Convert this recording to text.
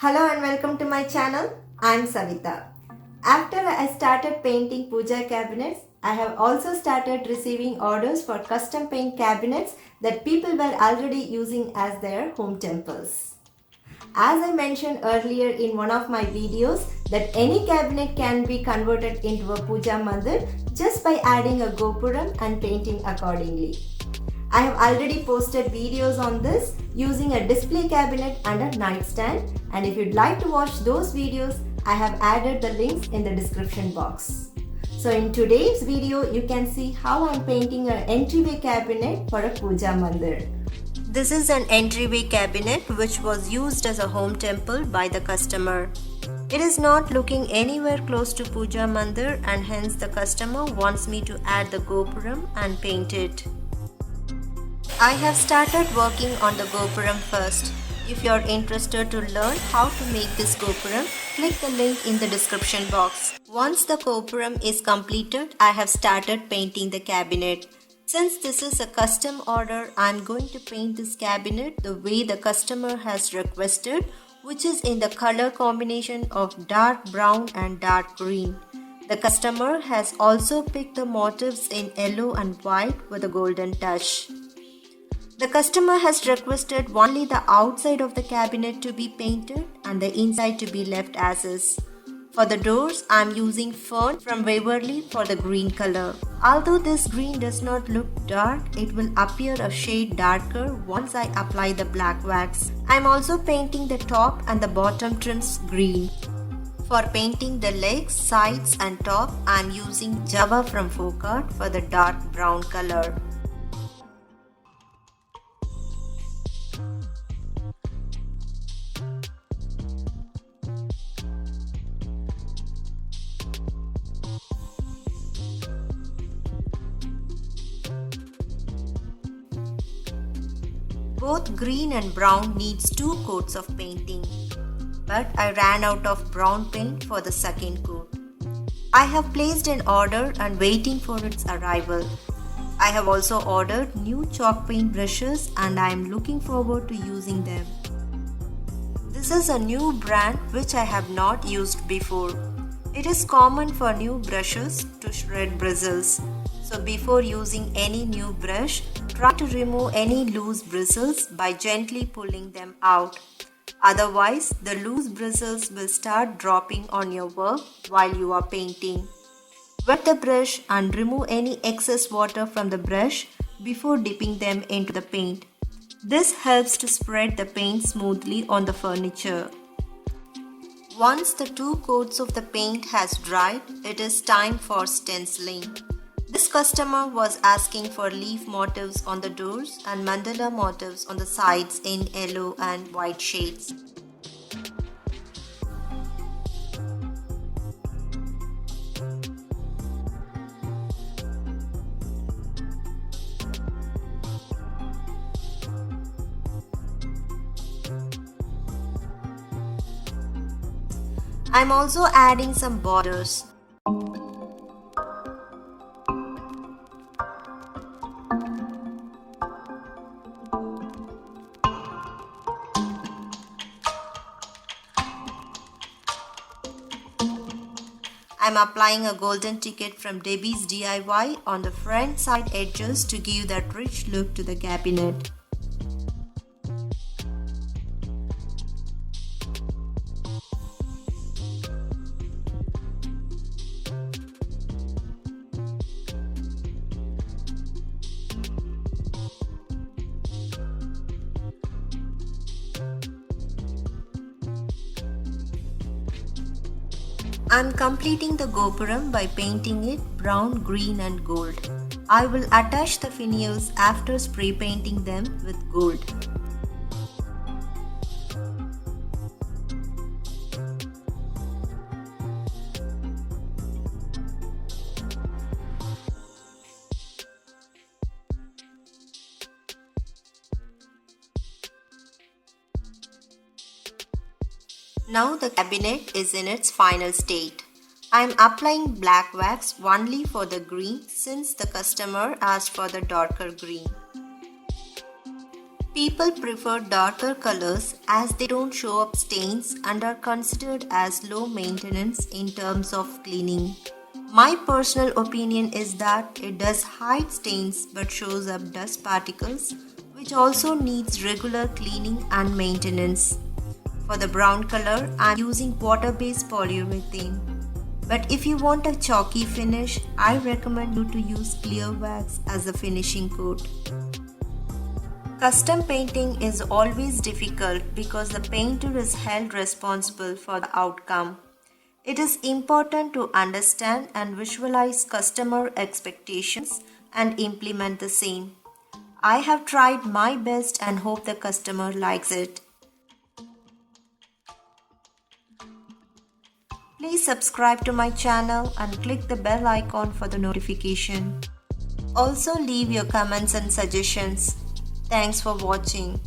Hello and welcome to my channel. I'm Savita. After I started painting puja cabinets, I have also started receiving orders for custom paint cabinets that people were already using as their home temples. As I mentioned earlier in one of my videos that any cabinet can be converted into a puja mandir just by adding a gopuram and painting accordingly. I have already posted videos on this using a display cabinet and a nightstand, and if you'd like to watch those videos, I have added the links in the description box. So in today's video, you can see how I'm painting an entryway cabinet for a puja mandir. This is an entryway cabinet which was used as a home temple by the customer. It is not looking anywhere close to puja mandir, and hence the customer wants me to add the gopuram and paint it. I have started working on the gopuram first. If you are interested to learn how to make this gopuram, click the link in the description box. Once the gopuram is completed, I have started painting the cabinet. Since this is a custom order, I am going to paint this cabinet the way the customer has requested, which is in the color combination of dark brown and dark green. The customer has also picked the motifs in yellow and white with a golden touch. The customer has requested only the outside of the cabinet to be painted and the inside to be left as is. For the doors, I am using Fern from Waverly for the green color. Although this green does not look dark, it will appear a shade darker once I apply the black wax. I am also painting the top and the bottom trims green. For painting the legs, sides and top, I am using Java from Folkart for the dark brown color. Both green and brown needs 2 coats of painting, but I ran out of brown paint for the second coat. I have placed an order and waiting for its arrival. I have also ordered new chalk paint brushes and I am looking forward to using them. This is a new brand which I have not used before. It is common for new brushes to shred bristles. So before using any new brush, try to remove any loose bristles by gently pulling them out. Otherwise, the loose bristles will start dropping on your work while you are painting. Wet the brush and remove any excess water from the brush before dipping them into the paint. This helps to spread the paint smoothly on the furniture. Once the 2 coats of the paint has dried, it is time for stenciling. This customer was asking for leaf motifs on the doors and mandala motifs on the sides in yellow and white shades. I'm also adding some borders. I'm applying a golden ticket from Debi's DIY on the front side edges to give that rich look to the cabinet. I'm completing the gopuram by painting it brown, green and gold. I will attach the finials after spray painting them with gold. Now the cabinet is in its final state. I am applying black wax only for the green since the customer asked for the darker green. People prefer darker colors as they don't show up stains and are considered as low maintenance in terms of cleaning. My personal opinion is that it does hide stains but shows up dust particles, which also needs regular cleaning and maintenance. For the brown color, I am using water-based polyurethane. But if you want a chalky finish, I recommend you to use clear wax as a finishing coat. Custom painting is always difficult because the painter is held responsible for the outcome. It is important to understand and visualize customer expectations and implement the same. I have tried my best and hope the customer likes it. Please subscribe to my channel and click the bell icon for the notification. Also leave your comments and suggestions. Thanks for watching.